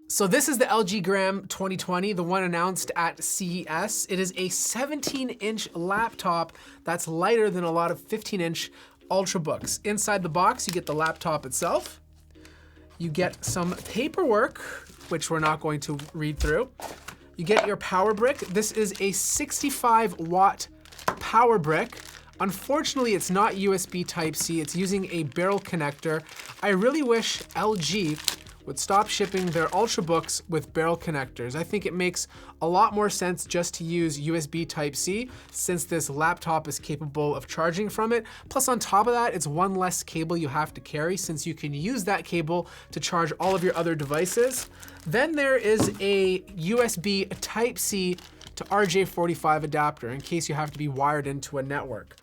So this is the LG Gram 2020, the one announced at CES. It is a 17-inch laptop that's lighter than a lot of 15-inch Ultrabooks. Inside the box, you get the laptop itself. You get some paperwork, which we're not going to read through. You get your power brick. This is a 65-watt power brick. Unfortunately, it's not USB Type-C. It's using a barrel connector. I really wish LG would stop shipping their Ultrabooks with barrel connectors. I think it makes a lot more sense just to use USB Type-C since this laptop is capable of charging from it. Plus on top of that, it's one less cable you have to carry since you can use that cable to charge all of your other devices. Then there is a USB Type-C to RJ45 adapter in case you have to be wired into a network.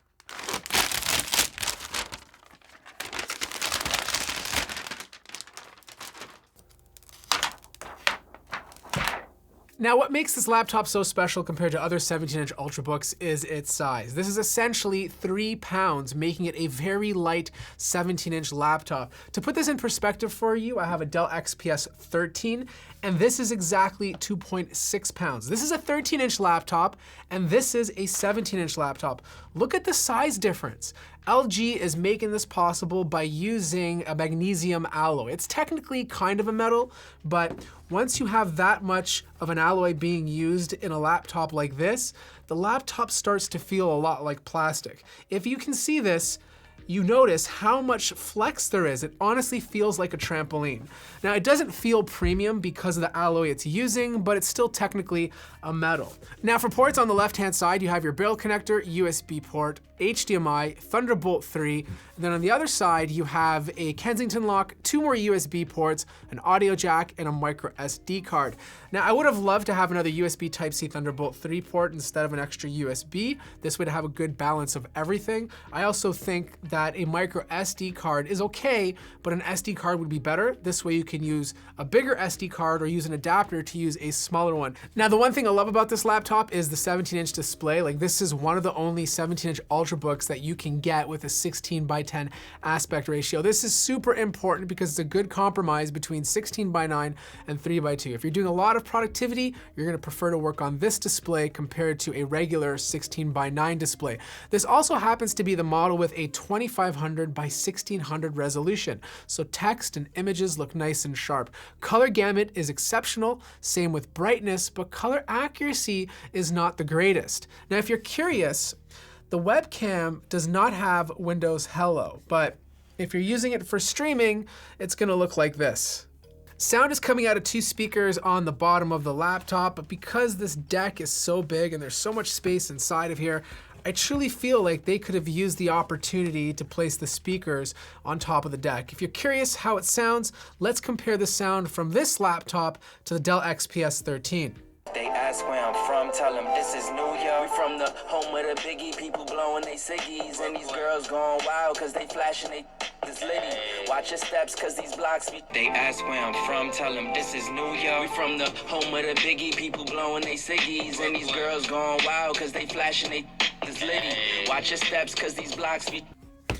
Now, what makes this laptop so special compared to other 17-inch Ultrabooks is its size. This is essentially 3 pounds, making it a very light 17-inch laptop. To put this in perspective for you, I have a Dell XPS 13, and this is exactly 2.6 pounds. This is a 13-inch laptop, and this is a 17-inch laptop. Look at the size difference. LG is making this possible by using a magnesium alloy. It's technically kind of a metal, but once you have that much of an alloy being used in a laptop like this, the laptop starts to feel a lot like plastic. If you can see this, you notice how much flex there is. It honestly feels like a trampoline. Now, it doesn't feel premium because of the alloy it's using, but it's still technically a metal. Now, for ports on the left-hand side, you have your barrel connector, USB port, HDMI, Thunderbolt 3, and then on the other side, you have a Kensington lock, 2 more USB ports, an audio jack, and a micro SD card. Now, I would have loved to have another USB Type-C Thunderbolt 3 port instead of an extra USB. This would have a good balance of everything. I also think that a micro SD card is okay, but an SD card would be better. This way you can use a bigger SD card or use an adapter to use a smaller one. Now, the one thing I love about this laptop is the 17-inch display. Like, this is one of the only 17-inch Ultrabooks that you can get with a 16:10 aspect ratio. This is super important because it's a good compromise between 16:9 and 3:2. If you're doing a lot of productivity, you're gonna prefer to work on this display compared to a regular 16:9 display. This also happens to be the model with a 2500 by 1600 resolution. So text and images look nice and sharp. Color gamut is exceptional, same with brightness, but color accuracy is not the greatest. Now, if you're curious, the webcam does not have Windows Hello, but if you're using it for streaming, it's gonna look like this. Sound is coming out of 2 speakers on the bottom of the laptop, but because this deck is so big and there's so much space inside of here, I truly feel like they could have used the opportunity to place the speakers on top of the deck. If you're curious how it sounds, let's compare the sound from this laptop to the Dell XPS 13. They ask where I'm from, tell them this is New York. We from the home of the biggie, people blowing they ciggies, and these girls going wild cause they flashing they this litty. Watch your steps cause these blocks be. They ask where I'm from, tell them this is New York. We from the home of the biggie, people blowing they ciggies, and these girls going wild cause they flashing they this litty. Watch your steps cause these blocks be.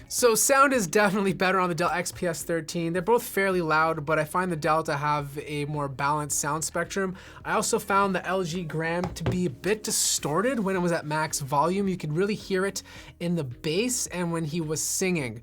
So sound is definitely better on the Dell XPS 13. They're both fairly loud, but I find the Dell to have a more balanced sound spectrum. I also found the LG Gram to be a bit distorted when it was at max volume. You could really hear it in the bass and when he was singing.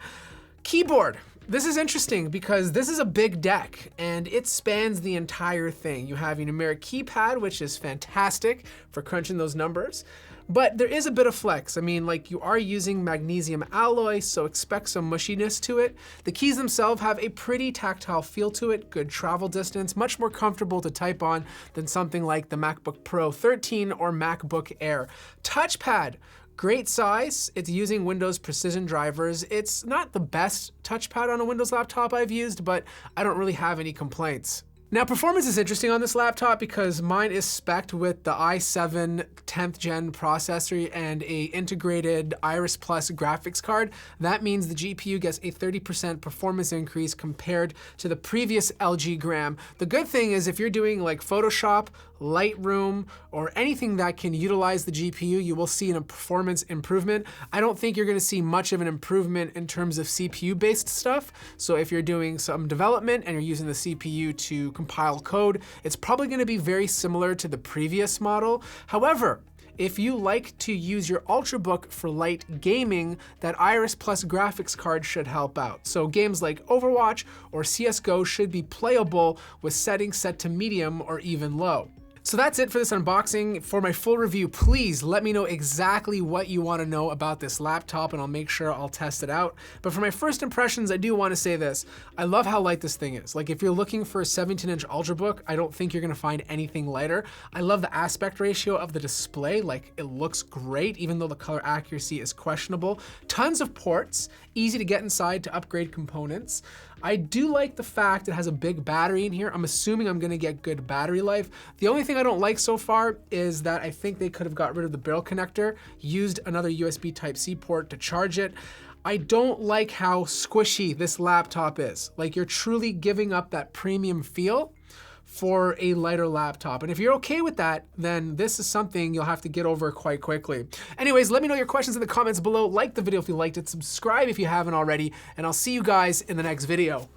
Keyboard. This is interesting because this is a big deck and it spans the entire thing. You have your numeric keypad, which is fantastic for crunching those numbers. But there is a bit of flex. I mean, like, you are using magnesium alloy, so expect some mushiness to it. The keys themselves have a pretty tactile feel to it, good travel distance, much more comfortable to type on than something like the MacBook Pro 13 or MacBook Air. Touchpad. Great size, it's using Windows Precision drivers. It's not the best touchpad on a Windows laptop I've used, but I don't really have any complaints. Now, performance is interesting on this laptop because mine is spec'd with the i7 10th gen processor and a integrated Iris Plus graphics card. That means the GPU gets a 30% performance increase compared to the previous LG Gram. The good thing is if you're doing like Photoshop, Lightroom, or anything that can utilize the GPU, you will see a performance improvement. I don't think you're gonna see much of an improvement in terms of CPU-based stuff. So if you're doing some development and you're using the CPU to compile code, it's probably gonna be very similar to the previous model. However, if you like to use your Ultrabook for light gaming, that Iris Plus graphics card should help out. So games like Overwatch or CSGO should be playable with settings set to medium or even low. So that's it for this unboxing. For my full review, please let me know exactly what you want to know about this laptop and I'll make sure I'll test it out. But for my first impressions, I do want to say this. I love how light this thing is. Like if you're looking for a 17-inch Ultrabook, I don't think you're going to find anything lighter. I love the aspect ratio of the display. Like it looks great, even though the color accuracy is questionable. Tons of ports, easy to get inside to upgrade components. I do like the fact it has a big battery in here. I'm assuming I'm gonna get good battery life. The only thing I don't like so far is that I think they could have got rid of the barrel connector, used another USB Type-C port to charge it. I don't like how squishy this laptop is. Like you're truly giving up that premium feel for a lighter laptop. And if you're okay with that, then this is something you'll have to get over quite quickly. Anyways, let me know your questions in the comments below. Like the video if you liked it, subscribe if you haven't already, and I'll see you guys in the next video.